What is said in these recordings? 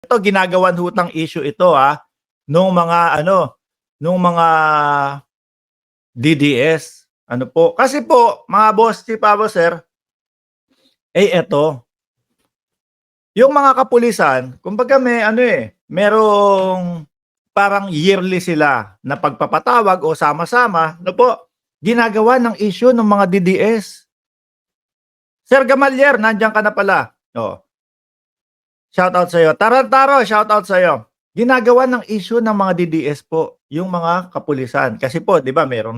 Ito ginagawan hutang issue ito, nung mga ano, nung mga DDS. Ano po, kasi po mga boss, chief sir, eto, yung mga kapulisan, kumbaga may ano merong parang yearly sila na pagpapatawag o sama-sama, ano po, ginagawa ng issue ng mga DDS. Sir Gamalier, nandiyan ka na pala. Oh, shoutout sa'yo. Tarantaro, shoutout sa'yo. Ginagawa ng issue ng mga DDS po, yung mga kapulisan. Kasi po, di ba, merong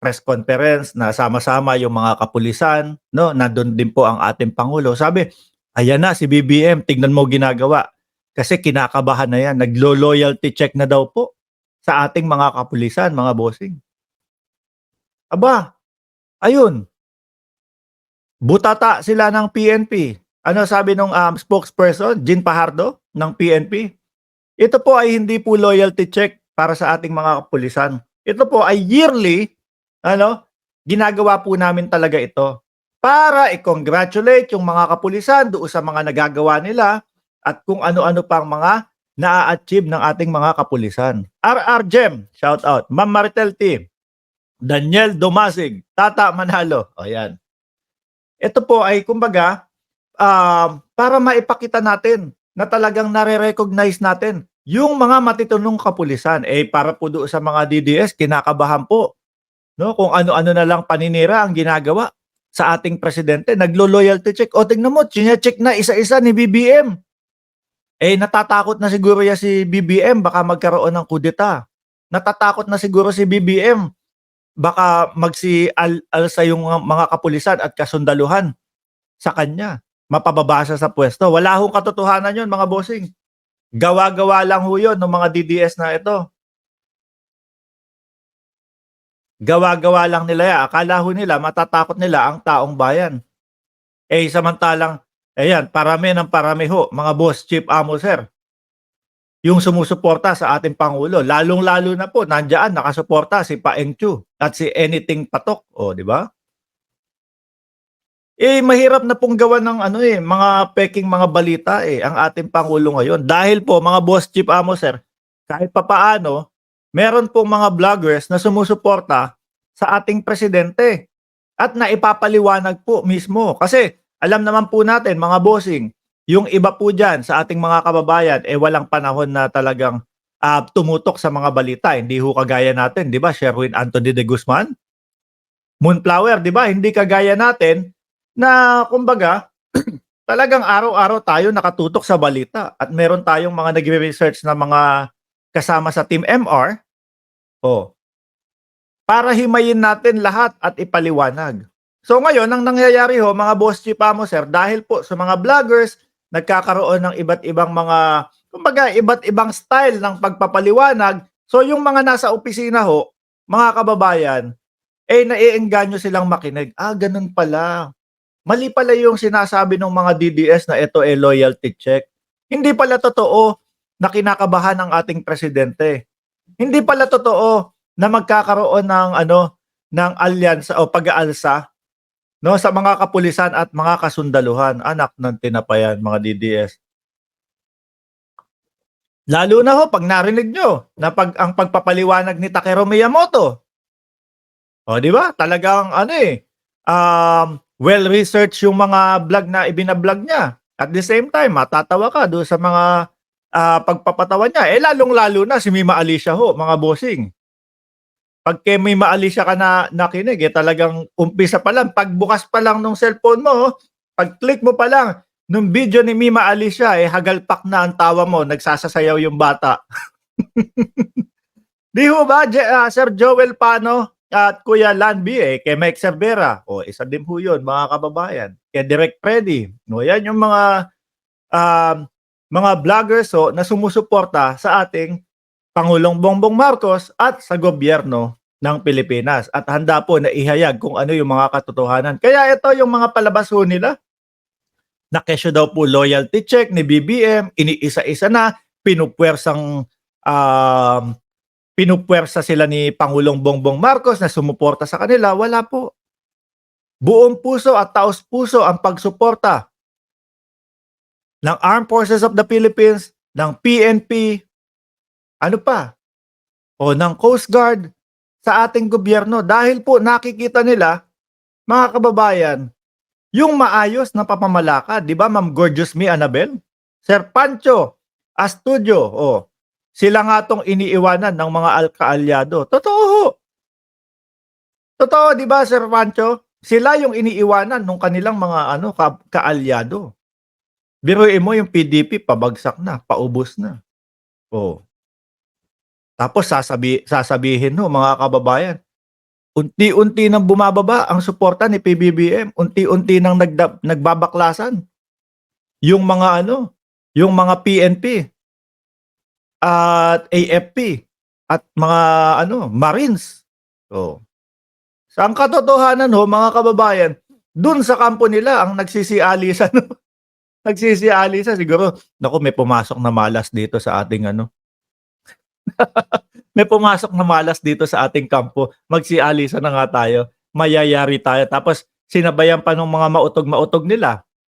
press conference na sama-sama yung mga kapulisan, no? Nandun din po ang ating Pangulo. Sabi, ayan na si BBM, tignan mo ginagawa. Kasi kinakabahan na yan. Naglo-loyalty check na daw po sa ating mga kapulisan, mga bossing. Aba, ayun. Butata sila ng PNP. Ano sabi nung spokesperson, Jean Pajardo ng PNP? Ito po ay hindi po loyalty check para sa ating mga kapulisan. Ito po ay yearly, ginagawa po namin talaga ito para i-congratulate yung mga kapulisan doon sa mga nagagawa nila at kung ano-ano pang mga na-achieve ng ating mga kapulisan. RR Gem, shout out. Ma'am Maritel T, Daniel Domasig, Tata Manalo. O yan. Ito po ay kumbaga para maipakita natin na talagang nare-recognize natin yung mga matitunong kapulisan. Para po doon sa mga DDS, kinakabahan po. No? Kung ano-ano na lang paninira ang ginagawa sa ating presidente. Naglo-loyalty check. O tingnan mo, check na isa-isa ni BBM. Natatakot na siguro ya si BBM baka magkaroon ng kudeta. Natatakot na siguro si BBM baka alsa yung mga kapulisan at kasundaluhan sa kanya. Mapababasa sa pwesto. Wala hong katotohanan yun, mga bossing. Gawa-gawa lang ho yun ng mga DDS na ito. Gawa-gawa lang nila yan. Akala ho nila, matatakot nila ang taong bayan. Samantalang, ayan, parami ng parami ho, mga boss, chief sir. Yung sumusuporta sa ating Pangulo. Lalong-lalo na po, nandiyan, nakasuporta si Paeng Chu at si Anything Patok. O, di ba? Mahirap na pong gawa ng mga peking mga balita ang ating Pangulo ngayon. Dahil po, mga boss, chief sir, kahit papaano, meron pong mga vloggers na sumusuporta sa ating presidente at naipapaliwanag po mismo. Kasi alam naman po natin, mga bossing, yung iba po dyan sa ating mga kababayan, walang panahon na talagang tumutok sa mga balita. Hindi ho kagaya natin, di ba? Sherwin Anthony de Guzman, Moonflower, di ba? Hindi kagaya natin na kumbaga talagang araw-araw tayo nakatutok sa balita at meron tayong mga nagre-research na mga kasama sa Team MR para himayin natin lahat at ipaliwanag. So ngayon, ang nangyayari ho, mga boss chief sir, dahil po sa mga vloggers, nagkakaroon ng iba't ibang mga, kumbaga, iba't ibang style ng pagpapaliwanag. So yung mga nasa opisina ho, mga kababayan, naiengganyo silang makinig. Ganun pala. Mali pala yung sinasabi ng mga DDS na ito loyalty check. Hindi pala totoo na kinakabahan ang ating presidente. Hindi pala totoo na magkakaroon ng alyansa o pag-aalsa sa mga kapulisan at mga kasundaluhan. Anak ng tinapayan, mga DDS. Lalo na ho pag narinig nyo na ang pagpapaliwanag ni Takeru Miyamoto. O di ba? Talagang well-researched yung mga vlog na ibinablog niya. At the same time, matatawa ka doon sa mga pagpapatawa niya. Lalong-lalo na si Mima Alicia ho, mga bossing. Pag kay Mima Alicia ka na nakinig, talagang umpisa pa lang, pagbukas pa lang ng cellphone mo, pag-click mo pa lang, nung video ni Mima Alicia, hagalpak na ang tawa mo, nagsasasayaw yung bata. Di ho ba, Sir Joel Pano? At Kuya Lanby, kay Mike Cervera. Isa din po yun, mga kababayan. Kay Direct Freddy. Yan yung mga vloggers na sumusuporta sa ating Pangulong Bongbong Marcos at sa gobyerno ng Pilipinas. At handa po na ihayag kung ano yung mga katotohanan. Kaya ito yung mga palabas ho nila. Na kesyo daw po loyalty check ni BBM, iniisa-isa na, pinupwersa sila ni Pangulong Bongbong Marcos na sumuporta sa kanila. Wala po. Buong puso at taos puso ang pagsuporta ng Armed Forces of the Philippines, ng PNP, ano pa, o ng Coast Guard sa ating gobyerno dahil po nakikita nila, mga kababayan, yung maayos na pamamalakad, 'di ba, Ma'am Gorgeous Me Annabel? Sir Pancho Astudio, sila nga 'tong iniiwanan ng mga kaalyado. Totoo ho. Totoo, 'di ba, Sir Pancho? Sila yung iniiwanan nung kanilang mga ano kaalyado. Biruin mo yung PDP pabagsak na, paubos na. Oh, tapos sasabihin ho, mga kababayan, unti-unti nang bumababa ang suporta ni PBBM, unti-unti nang nagbabaklasan yung mga ano, yung mga PNP at AFP at mga ano, Marines. Oh. Sa ang katotohanan ho, mga kababayan, dun sa kampo nila ang nagsisialisan, nagsisialisan siguro, naku, may pumasok na malas dito sa ating ano, may pumasok na malas dito sa ating kampo, magsialisan na nga tayo, mayayari tayo. Tapos sinabayan pa nung mga mautog-mautog nila,